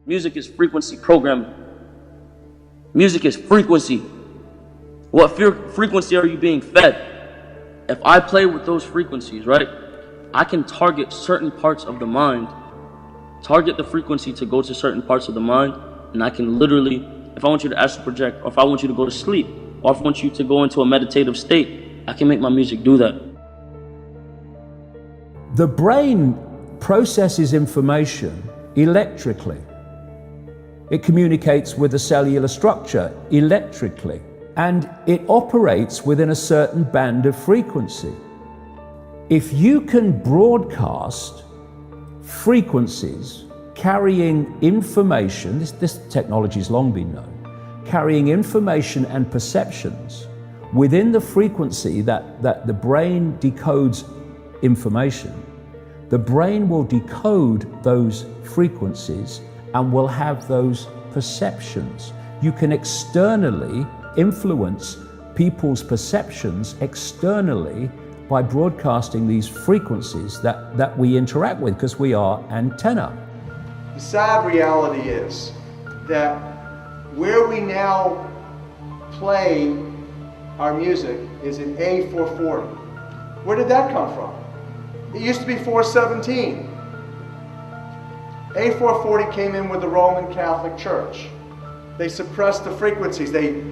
Music is frequency programming. Music is frequency. What frequency are you being fed? If I play with those frequencies, right, I can target certain parts of the mind, target the frequency to go to certain parts of the mind, and I can literally, if I want you to astral project, or if I want you to go to sleep, or if I want you to go into a meditative state, I can make my music do that. The brain processes information electrically. It communicates with the cellular structure electrically, and it operates within a certain band of frequency. If you can broadcast frequencies carrying information, this technology has long been known, carrying information and perceptions within the frequency that the brain decodes information, the brain will decode those frequencies and will have those perceptions. You can externally influence people's perceptions externally by broadcasting these frequencies that we interact with, because we are antenna. The sad reality is that where we now play our music is in A440. Where did that come from? It used to be 417. A440 came in with the Roman Catholic Church. They suppressed the frequencies. They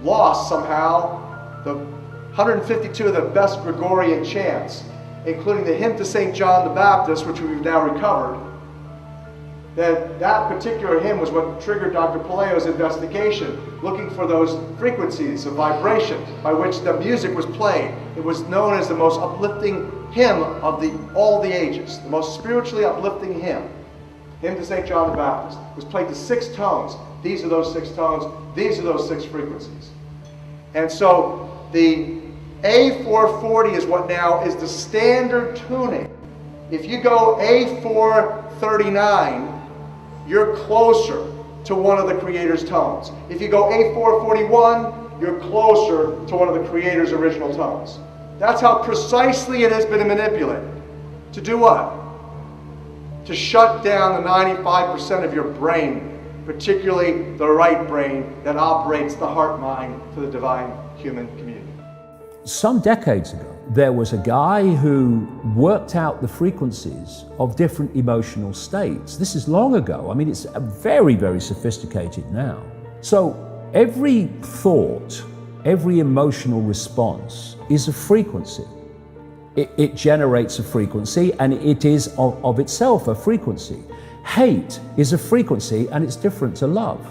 lost somehow the 152 of the best Gregorian chants, including the hymn to St. John the Baptist, which we've now recovered. That particular hymn was what triggered Dr. Palaio's investigation, looking for those frequencies of vibration by which the music was played. It was known as the most uplifting hymn of all the ages, the most spiritually uplifting hymn. Hymn to St. John the Baptist was played to 6 tones. These are those 6 tones. These are those 6 frequencies. And so the A440 is what now is the standard tuning. If you go A439, you're closer to one of the Creator's tones. If you go A441, you're closer to one of the Creator's original tones. That's how precisely it has been manipulated. To do what? To shut down the 95% of your brain, particularly the right brain that operates the heart-mind to the divine human community. Some decades ago, there was a guy who worked out the frequencies of different emotional states. This is long ago. I mean, it's very, very sophisticated now. So every thought, every emotional response is a frequency. It generates a frequency, and it is of itself a frequency. Hate is a frequency, and it's different to love.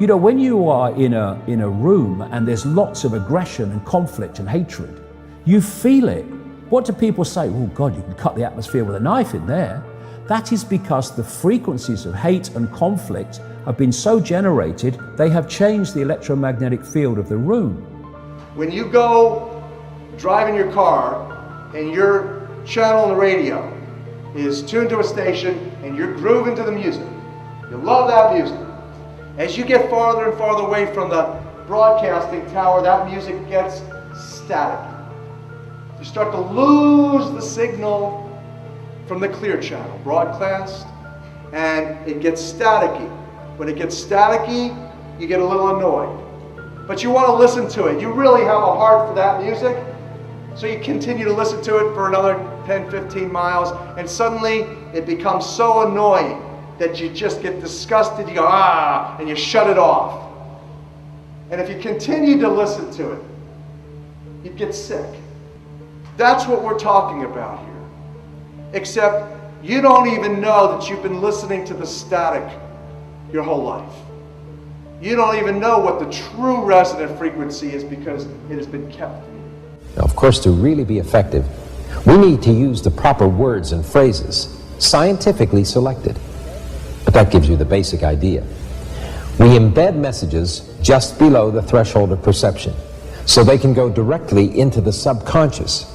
You know, when you are in a room and there's lots of aggression and conflict and hatred, you feel it. What do people say? Oh God, you can cut the atmosphere with a knife in there. That is because the frequencies of hate and conflict have been so generated, they have changed the electromagnetic field of the room. When you go driving your car and your channel on the radio is tuned to a station and you're grooving to the music, you love that music. As you get farther and farther away from the broadcasting tower, that music gets static. You start to lose the signal from the clear channel, broadcast, and it gets staticky. When it gets staticky, you get a little annoyed. But you want to listen to it. You really have a heart for that music, so you continue to listen to it for another 10, 15 miles, and suddenly it becomes so annoying that you just get disgusted, you go, ah, and you shut it off. And if you continue to listen to it, you'd get sick. That's what we're talking about here. Except you don't even know that you've been listening to the static your whole life. You don't even know what the true resonant frequency is because it has been kept from you. Now, of course, to really be effective, we need to use the proper words and phrases, scientifically selected. But that gives you the basic idea. We embed messages just below the threshold of perception, so they can go directly into the subconscious.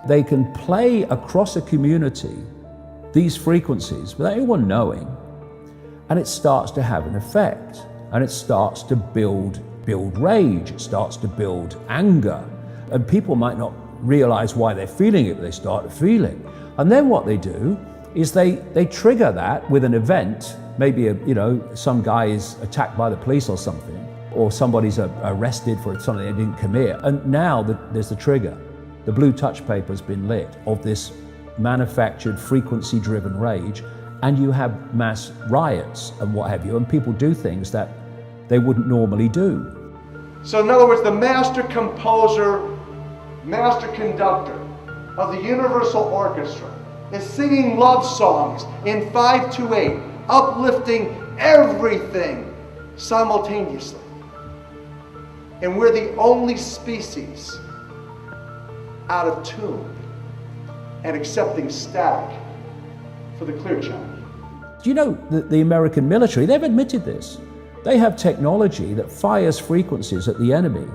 They can play across a community these frequencies without anyone knowing, and it starts to have an effect, and it starts to build rage, it starts to build anger, and people might not realize why they're feeling it, but they start to feel it. And then what they do is they trigger that with an event maybe some guy is attacked by the police or something, or somebody's arrested for something they didn't commit, and now there's the trigger. The blue touch paper has been lit of this manufactured frequency-driven rage, and you have mass riots and what have you, and people do things that they wouldn't normally do. So in other words, the master composer, master conductor of the Universal Orchestra is singing love songs in 5/8, uplifting everything simultaneously. And we're the only species out of tune and accepting static for the clear channel. Do you know that the American military, they've admitted this. They have technology that fires frequencies at the enemy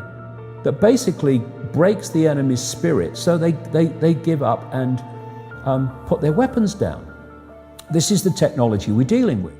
that basically breaks the enemy's spirit so they give up and put their weapons down. This is the technology we're dealing with.